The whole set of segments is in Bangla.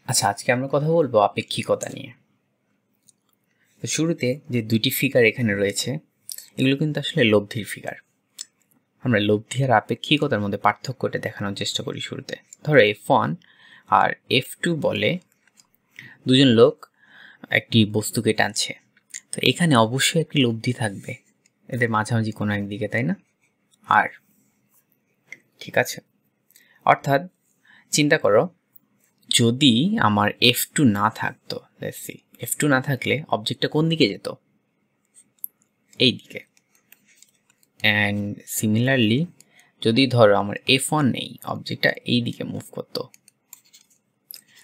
আচ্ছা, আজকে আমরা কথা বলবো আপেক্ষিকতা নিয়ে। তো শুরুতে যে দুইটি ফিগার এখানে রয়েছে এগুলো কিন্তু আসলে লব্ধির ফিগার। আমরা লব্ধি আর আপেক্ষিকতার মধ্যে পার্থক্যটা দেখানোর চেষ্টা করি শুরুতে। ধরো F1 আর F2 বলে দুজন লোক একটি বস্তুকে টানছে, তো এখানে অবশ্যই একটি লব্ধি থাকবে এদের মাঝামাঝি কোনো একদিকে, তাই না? আর ঠিক আছে, অর্থাৎ চিন্তা করো যদি আমার F2 না থাকতো, লেটস সি F2 না থাকলে অবজেক্টটা কোন দিকে যেত? এই দিকে। অ্যান্ড সিমিলারলি যদি ধরো আমার F1 নেই, অবজেক্টটা এই দিকে মুভ করতো,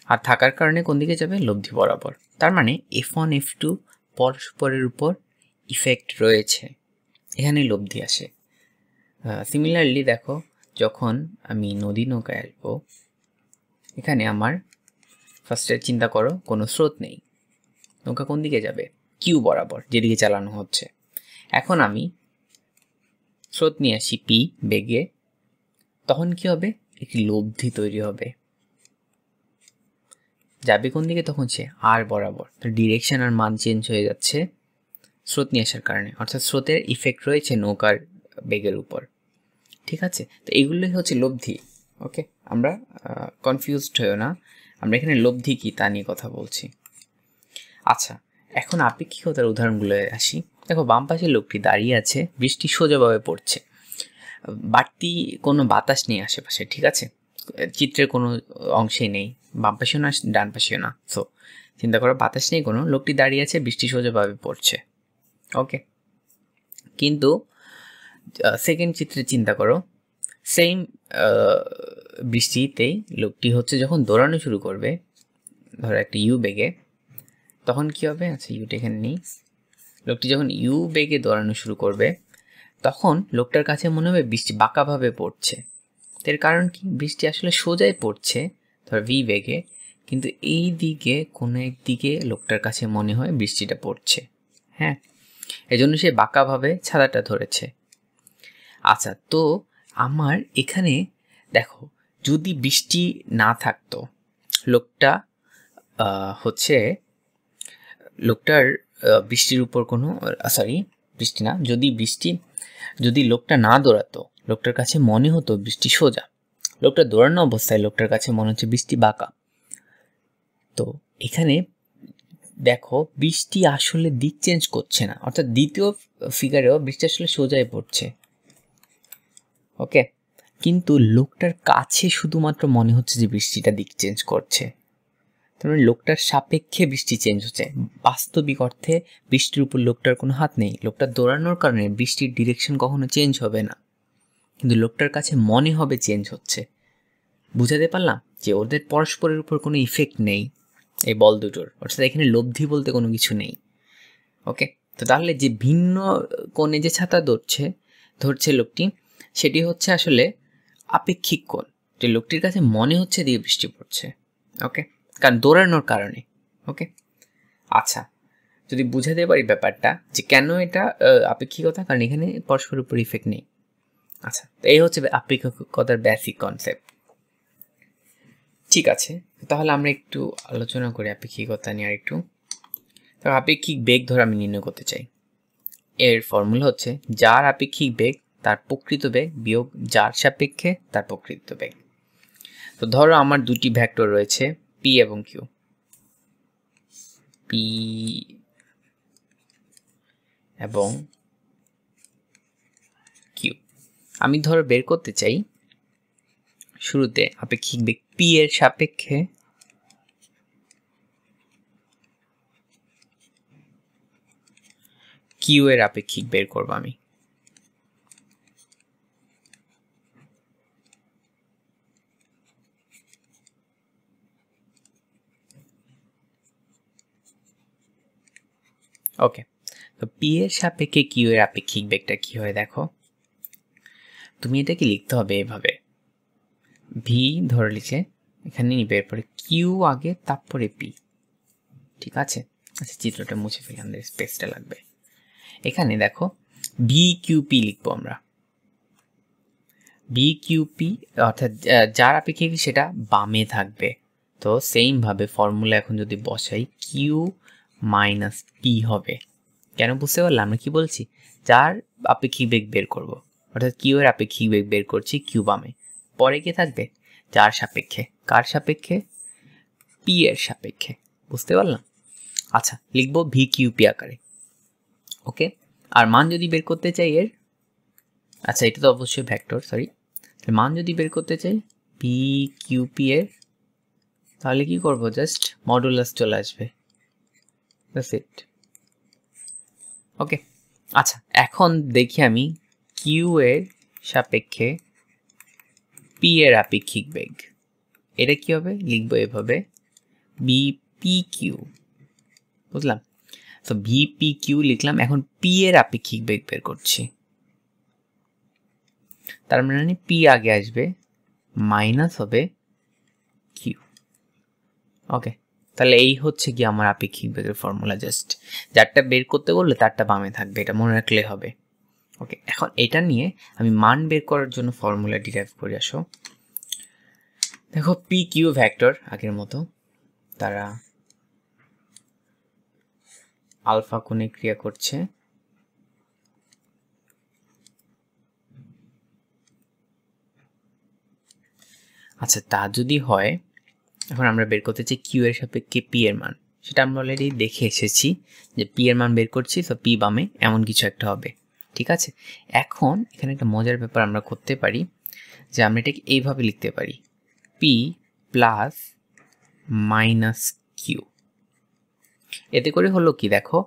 আর থাকার কারণে কোন দিকে যাবে? লব্ধি বরাবর। তার মানে F1 F2 পরস্পরের উপর ইফেক্ট রয়েছে, এখানে লব্ধি আসে। সিমিলারলি দেখো, যখন আমি নদী নৌকায় আসবো, এখানে আমার ফার্স্টে চিন্তা করো কোনো স্রোত নেই, নৌকা কোন দিকে যাবে? কিউ বরাবর, যেদিকে চালানো হচ্ছে। এখন আমি স্রোত নিয়ে আসি পি বেগে, তখন কি হবে? একটি লব্ধি তৈরি হবে, যাবে কোন দিকে? তখন সে আর বরাবর। তো ডিরেকশন আর মান চেঞ্জ হয়ে যাচ্ছে স্রোত নিয়ে আসার কারণে, অর্থাৎ স্রোতের ইফেক্ট রয়েছে নৌকার বেগের উপর। ঠিক আছে, তো এইগুলোই হচ্ছে লব্ধি। ওকে, আমরা কনফিউজড হয়েও না, আমরা এখানে লব্ধি কি তা নিয়ে কথা বলছি। আচ্ছা, এখন আপেক্ষিকতার উদাহরণগুলো আসি। দেখো, বাম পাশের লোকটি দাঁড়িয়ে আছে, বৃষ্টি সোজাভাবে পড়ছে, বাড়তি কোনো বাতাস নেই আশেপাশে। ঠিক আছে, চিত্রের কোনো অংশেই নেই, বাম পাশেও না ডান পাশেও না। সো চিন্তা করো বাতাস নেই কোনো, লোকটি দাঁড়িয়ে আছে, বৃষ্টি সোজাভাবে পড়ছে। ওকে, কিন্তু সেকেন্ড চিত্রে চিন্তা করো, সেম বৃষ্টিতেই লোকটি হচ্ছে যখন দৌড়ানো শুরু করবে, ধরো একটা ইউ বেগে, তখন কি হবে? আচ্ছা, ইউটা এখানে নেই। লোকটি যখন ইউ বেগে দৌড়ানো শুরু করবে, তখন লোকটার কাছে মনে হবে বৃষ্টি বাঁকাভাবে পড়ছে। এর কারণ কি? বৃষ্টি আসলে সোজাই পড়ছে ধর ভি বেগে, কিন্তু এই দিকে কোনো একদিকে লোকটার কাছে মনে হয় বৃষ্টিটা পড়ছে। হ্যাঁ, এজন্য সে বাঁকাভাবে ছাতাটা ধরেছে। আচ্ছা, তো আমার এখানে দেখো, যদি বৃষ্টি না থাকতো, লোকটা হচ্ছে লোকটার বৃষ্টির উপর কোনো বৃষ্টি না, যদি লোকটা না দৌড়াতো, লোকটার কাছে মনে হতো বৃষ্টি সোজা। লোকটা দৌড়ানো অবস্থায় লোকটার কাছে মনে হচ্ছে বৃষ্টি বাঁকা। তো এখানে দেখো, বৃষ্টি আসলে দিক চেঞ্জ করছে না, অর্থাৎ দ্বিতীয় ফিগারেও বৃষ্টি আসলে সোজাই পড়ছে। ওকে, কিন্তু লোকটার কাছে শুধুমাত্র মনে হচ্ছে যে বৃষ্টিটা দিক চেঞ্জ করছে। তার মানে লোকটার সাপেক্ষে বৃষ্টি চেঞ্জ হচ্ছে। বাস্তবিক অর্থে বৃষ্টির উপর লোকটার কোনো হাত নেই, লোকটার দৌড়ানোর কারণে বৃষ্টির ডিরেকশন কখনো চেঞ্জ হবে না, কিন্তু লোকটার কাছে মনে হবে চেঞ্জ হচ্ছে। বুঝাতে পারলাম যে ওদের পরস্পরের উপর কোনো ইফেক্ট নেই এই বল দুটোর, অর্থাৎ এখানে লব্ধি বলতে কোনো কিছু নেই। ওকে, তো তাহলে যে ভিন্ন কোণে যে ছাতা ধরছে লোকটি, সেটি হচ্ছে আসলে আপেক্ষিক কোণ, যে লোকটির কাছে মনে হচ্ছে দিয়ে বৃষ্টি পড়ছে। ওকে, কারণ দৌড়ানোর কারণে। ওকে, আচ্ছা, যদি বুঝাতে পারি ব্যাপারটা যে কেন এটা আপেক্ষিকতা, কারণ এখানে পরস্পরের উপর ইফেক্ট নেই। আচ্ছা, তো এই হচ্ছে আপেক্ষিকতার বেসিক কনসেপ্ট। ঠিক আছে, তাহলে আমরা একটু আলোচনা করি আপেক্ষিকতা নিয়ে আর একটু। তো আপেক্ষিক বেগ ধরে আমি নির্ণয় করতে চাই, এর ফর্মুলা হচ্ছে যার আপেক্ষিক বেগ তার প্রকৃত বেগ বিয়োগ যার সাপেক্ষে তার প্রকৃত বেগ। তো ধরো আমার দুটি ভেক্টর রয়েছে পি এবং কিউ। পি এবং কিউ আমি ধরো বের করতে চাই শুরুতে আপেক্ষিক বেগ পি এর সাপেক্ষে কিউ এর আপেক্ষিক বের করব আমি। ওকে, তো পি এর সাপেক্ষে কিউ এর আপেক্ষিক বেগটা কি হয় দেখো, তুমি এটাকে লিখতে হবে এভাবে, ভি ধরে লিখে এখানে নিবে, এরপরে কিউ আগে তারপরে পি। ঠিক আছে, আচ্ছা চিত্রটা মুছে ফেলে, আমাদের স্পেসটা লাগবে। এখানে দেখো ভি কিউ পি লিখবো আমরা। ভি কিউ পি অর্থাৎ যার আপেক্ষিক সেটা বামে থাকবে, তো সেমভাবে ফর্মুলা এখন যদি বসাই কিউ মাইনাস পি হবে। কেন বুঝতে পারলাম আমরা কি বলছি? যার আপেক্ষিক বেগ বের করব, অর্থাৎ কিউ এর আপেক্ষিক বেগ বের করছি কিউ বামে, পরে কি থাকবে? যার সাপেক্ষে। কার সাপেক্ষে? পি এর সাপেক্ষে। বুঝতে পারলাম? আচ্ছা, লিখবো ভি কিউ পি আকারে। ওকে, আর মান যদি বের করতে চাই এর, আচ্ছা এটা তো অবশ্যই ভেক্টর, সরি, মান যদি বের করতে চাই পি কিউ পি এর, তাহলে কি করব? জাস্ট মডুলাস চলে আসবে, দ্যাটস ইট। ওকে, আচ্ছা এখন দেখি আমি কিউ এর সাপেক্ষে পি এর আপেক্ষিক বেগ, এটা কি হবে? লিখবো এভাবে বিপি কিউ। বুঝলাম? তো ভিপি কিউ লিখলাম। এখন পি এর আপেক্ষিক বেগ বের করছি, তার মানে পি আগে আসবে, মাইনাস হবে কিউ। ওকে, তাহলে এই হচ্ছে কি আমার আপেক্ষিক বেগের ফর্মুলা। জাস্ট যারটা বের করতে বললে তারটা বামে থাকবে, এটা মনে রাখলে হবে। ওকে, এখন এটা নিয়ে আমি মান বের করার জন্য ফর্মুলা ডিরাইভ করে আসো। দেখো পি কিউ ভেক্টর আগের মতো, তারা আলফা কোণে ক্রিয়া করছে। আচ্ছা, তা যদি হয়, এখন আমরা বের করতে চাই কিউ এর সাপেক্ষে পি এর মান। সেটা আমরা অলরেডি দেখে এসেছি যে পি এর মান বের করছি, তো পি বামে এমন কিছু একটা হবে। ঠিক আছে, এখন এখানে একটা মজার ব্যাপার আমরা করতে পারি যে আমরা এটাকে এইভাবে লিখতে পারি পি প্লাস মাইনাস কিউ। এতে করে হলো কি, দেখো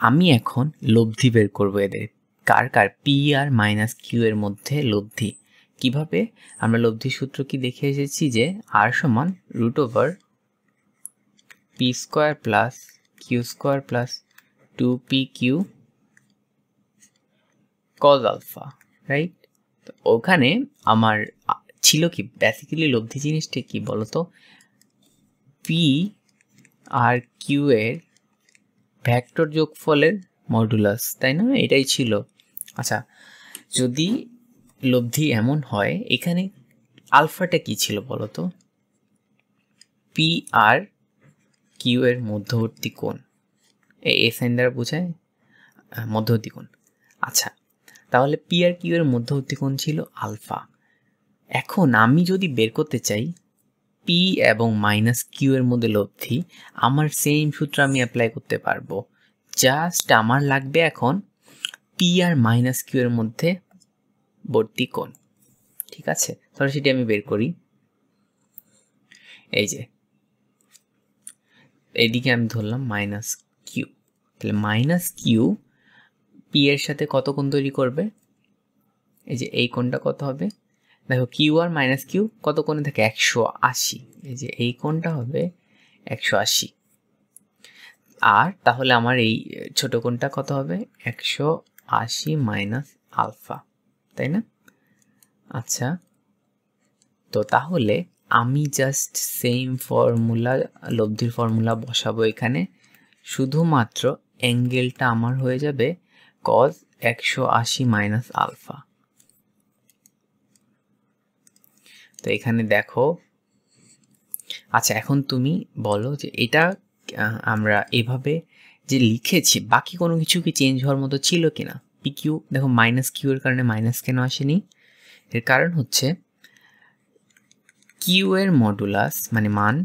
আমি এখন লব্ধি বের করবো এদের, কার কার? পি আর মাইনাস কিউ এর মধ্যে লব্ধি। কিভাবে? আমরা লব্ধি সূত্র কি দেখে এসেছি যে আর সমান root over p square plus q square plus 2pq cos alpha, right? তো ওখানে আমার ছিল কি বেসিক্যালি লব্ধি জিনিসটা কি বলতো? পি আর কিউ এর ভেক্টর যোগফলের মডুলাস, তাই না? এটাই ছিল। আচ্ছা, যদি লব্ধি এমন হয়, এখানে আলফাটা কি ছিল বলতো? পি আর কিউ এর মধ্যবর্তী কোণ, এই সাইন দ্বারা বোঝায় মধ্যবর্তী কোণ। আচ্ছা, তাহলে পি আর কিউ এর মধ্যবর্তী কোণ ছিল আলফা। এখন আমি যদি বের করতে চাই পি এবং মাইনাস কিউ এর মধ্যে লব্ধি, আমার সেম সূত্র আমি অ্যাপ্লাই করতে পারবো। জাস্ট আমার লাগবে এখন পি আর মাইনাস কিউ এর মধ্যে বর্তী কোণ। ঠিক আছে, তাহলে সেটি আমি বের করি। এই যে এইদিকে আমি ধরলাম মাইনাস কিউ, তাহলে মাইনাস কিউ পি এর সাথে কত কোণ তৈরি করবে? এই যে এই কোণটা কত হবে? দেখো কিউ আর মাইনাস কিউ কত কোণে থাকে? 180। এই যে এই কোণটা হবে 180। আর তাহলে আমার এই ছোট কোণটা কত হবে? 180 মাইনাস আলফা, তাই না? আচ্ছা, তো তাহলে আমি জাস্ট সেম ফর্মুলা, লব্ধির ফর্মুলা বসাবো এখানে, শুধুমাত্র অ্যাঙ্গেলটা আমার হয়ে যাবে কজ 180 মাইনাস আলফা। তো এখানে দেখো, আচ্ছা এখন তুমি বলো যে এটা আমরা এভাবে যে লিখেছি, বাকি কোনো কিছু কি চেঞ্জ হওয়ার মতো ছিল কিনা? পি কিউ দেখো মাইনাস কিউ এর কারণে মাইনাস কেন আসেনি? এর কারণ হচ্ছে কিউ এর মডুলাস মানে মান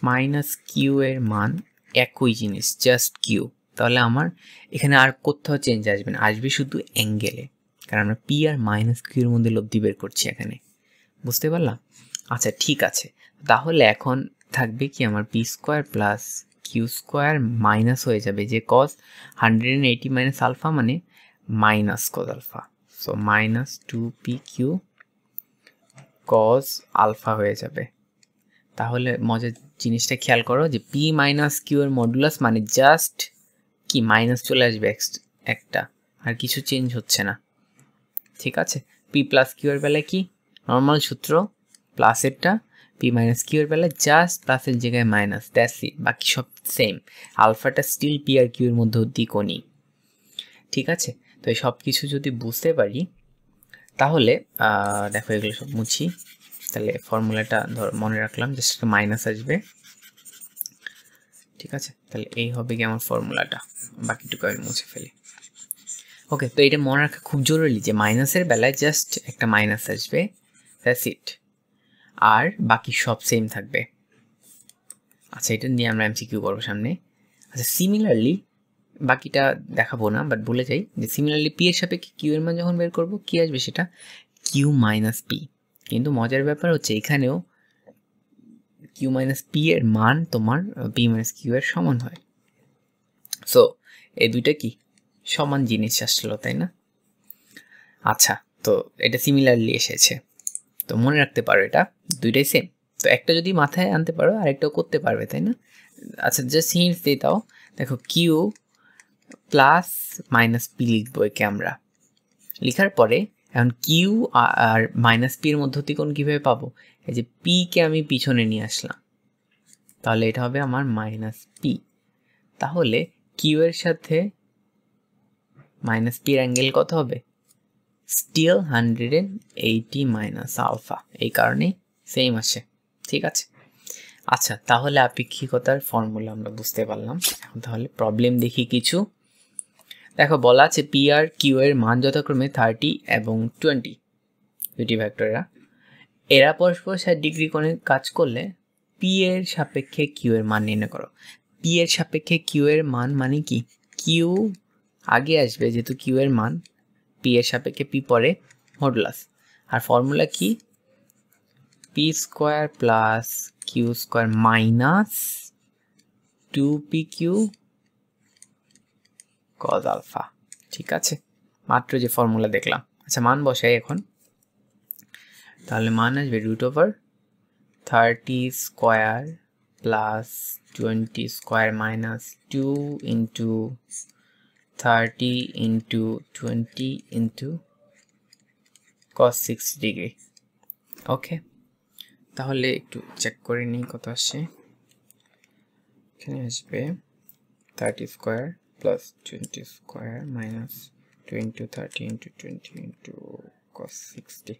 মাইনাস কিউ এর মান একই জিনিস, জাস্ট কিউ। তাহলে আমার এখানে আর কোথাও চেঞ্জ আসবে না, আসবে শুধু অ্যাঙ্গেলে, কারণ আমরা পি আর মাইনাস কিউ এর মধ্যে লব্ধি বের করছি এখানে। বুঝতে পারলাম? আচ্ছা ঠিক আছে, তাহলে এখন থাকবে কি আমার p square plus q square minus হয়ে যাবে যে কজ 180 মাইনাস আলফা মানে minus cos alpha, so minus 2pq cos alpha হয়ে যাবে। তাহলে মজার জিনিসটা খেয়াল করো যে পি মাইনাস কিউ এর মডুলাস মানে জাস্ট কি মাইনাস চলে আসবে একটা, আর কিছু চেঞ্জ হচ্ছে না। ঠিক আছে, পি প্লাস কিউ এর বেলায় কি নর্মাল সূত্র, প্লাসেরটা, পি মাইনাস কিউ এর বেলায় জাস্ট প্লাসের জায়গায় মাইনাস, দ্যাটস ইট, বাকি সব same. আলফাটা still P R Q এর মধ্যবর্তী কোণই। ঠিক আছে, তো এই সব কিছু যদি বুঝতে পারি, তাহলে দেখো এগুলো সব মুছি, তাহলে ফর্মুলাটা ধর মনে রাখলাম, জাস্ট একটা মাইনাস আসবে, ঠিক আছে। তাহলে এই হবে কি আমার ফর্মুলাটা, বাকিটুকু আমি মুছে ফেলি। ওকে, তো এটা মনে রাখা খুব জরুরি যে মাইনাসের বেলায় জাস্ট একটা মাইনাস আসবে, দ্যাটস ইট, আর বাকি সব সেম থাকবে। আচ্ছা, এটা নিয়ে আমরা এমসিকিউ করবো সামনে। আচ্ছা, সিমিলারলি বাকিটা দেখাবো না, বাট বলে যাই যে সিমিলারলি পি এর সাপেক্ষে কিউ এর মান যখন বের করবো কি আসবে, সেটা কিউ মাইনাস পি। কিন্তু মজার ব্যাপার হচ্ছে এখানেও কিউ মাইনাস পি এর মান তোমার পি মাইনাস কিউ এর সমান হয়। সো এই দুইটা কি সমান জিনিস আসলো, তাই না? আচ্ছা, তো এটা সিমিলারলি এসেছে, তো মনে রাখতে পারো এটা দুইটাই সেম। তো একটা যদি মাথায় আনতে পারো আরেকটাও করতে পারবে, তাই না? আচ্ছা, জাস্ট হিন্টস দিয়ে দাও। দেখো, কিউ প্লাস মাইনাস পি লিখবো একে আমরা। লিখার পরে এখন কিউ আর মাইনাস পি এর মধ্যবর্তীকোণ কীভাবে পাবো? এই যে পি কে আমি পিছনে নিয়ে আসলাম, তাহলে এটা হবে আমার মাইনাস পি। তাহলে কিউ এর সাথে মাইনাস পি এর অ্যাঙ্গেল কত হবে? স্টিল 180 মাইনাস আলফা, এই কারণেই সেম আসে, ঠিক আছে। আচ্ছা, তাহলে আপেক্ষিকতার ফর্মুলা আমরা বুঝতে পারলাম। এখন তাহলে প্রবলেম দেখি কিছু। দেখো, বলা আছে পি আর কিউ এর মান যথাক্রমে 30 এবং 20, দুটি ভেক্টরেরা, এরা পরস্পর 60 ডিগ্রি কোণে কাজ করলে পি এর সাপেক্ষে কিউ এর মান নির্ণয় করো। পি এর সাপেক্ষে কিউ এর মান মানে কি? কিউ আগে আসবে যেহেতু কিউ এর মান, পি এর সাপেক্ষে পি পরে মডুলাস। আর ফর্মুলা কি? P square plus q square minus 2pq cos alpha, ঠিক আছে। মাত্র যে ফর্মুলা দেখলাম। আচ্ছা, মান বসাই এখন। তাহলে মান আসবে √30 square plus 20 square minus 2 into 30 into 20 into cos 60 degree. Okay, তাহলে একটু চেক করে নিই কত আসছে। এখানে আসবে 30 square plus 20 square minus 2 into 30 into 20 into cos 60,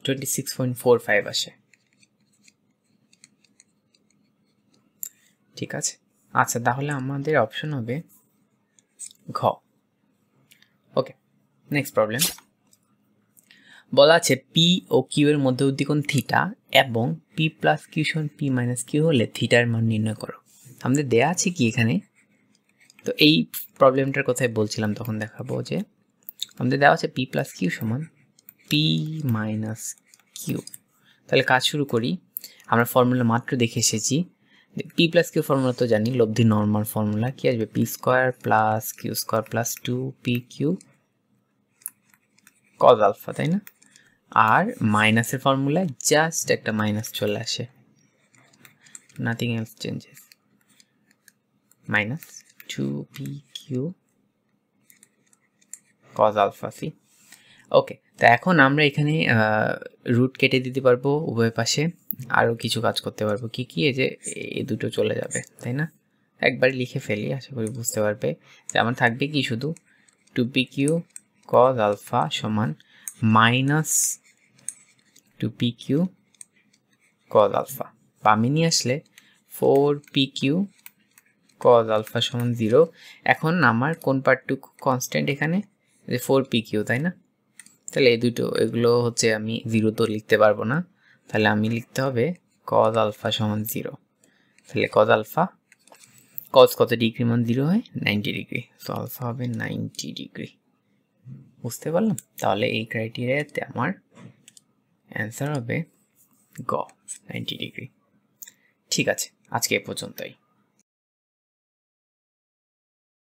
26.45 আসে, ঠিক আছে। আচ্ছা, তাহলে আমাদের অপশন হবে ঘ। ওকে, নেক্সট প্রবলেম। বলা আছে পি ও কিউ এর মধ্যবর্তীকোণ থিটা এবং পি প্লাস কিউ সমান পি মাইনাস কিউ হলে থিটার মান নির্ণয় করো। আমাদের দেয়া আছে কি এখানে? তো এই প্রবলেমটার কথাই বলছিলাম, তখন দেখাবো যে আমাদের দেওয়া আছে পি প্লাস কিউ সমান পি মাইনাস কিউ। তাহলে কাজ শুরু করি। আমরা ফর্মুলা মাত্র দেখে এসেছি, পি প্লাস কিউ ফর্মুলা তো জানি, লব্ধি নর্মাল ফর্মুলা কি আসবে? P square plus q square plus 2pq cos alpha, তাই না? আর মাইনাসের ফর্মুলায় জাস্ট একটা মাইনাস চলে আসে, nothing else changes, minus 2pq cos alpha C. Okay, তো এখন আমরা এখানে রুট কেটে দিতে পারবো উভয় পাশে, আরও কিছু কাজ করতে পারবো। কি কি? এই যে এই দুটো চলে যাবে, তাই না? একবার লিখে ফেলি, আশা করি বুঝতে পারবে। যে আমার থাকবে কি শুধু 2pq cos আলফা সমান মাইনাস 2pq cos আলফা। বামে নিয়ে আসলে 4pq cos আলফা সমান 0। এখন আমার কোন পার্টটুকু কনস্ট্যান্ট এখানে? যে 4pq, তাই না? তাহলে এই দুটো, এগুলো হচ্ছে আমি 0 তো লিখতে পারবো না, তাহলে আমি লিখতে হবে cos আলফা সমান 0। তাহলে cos আলফা, cos কত ডিগ্রি মান 0 হয়? 90 ডিগ্রি। তো আলফা হবে 90 ডিগ্রি। বুঝতে পারলাম? তাহলে এই ক্রাইটেরিয়াতে আমার অ্যান্সার হবে গ, 90 ডিগ্রি। ঠিক আছে, আজকে এ পর্যন্তই।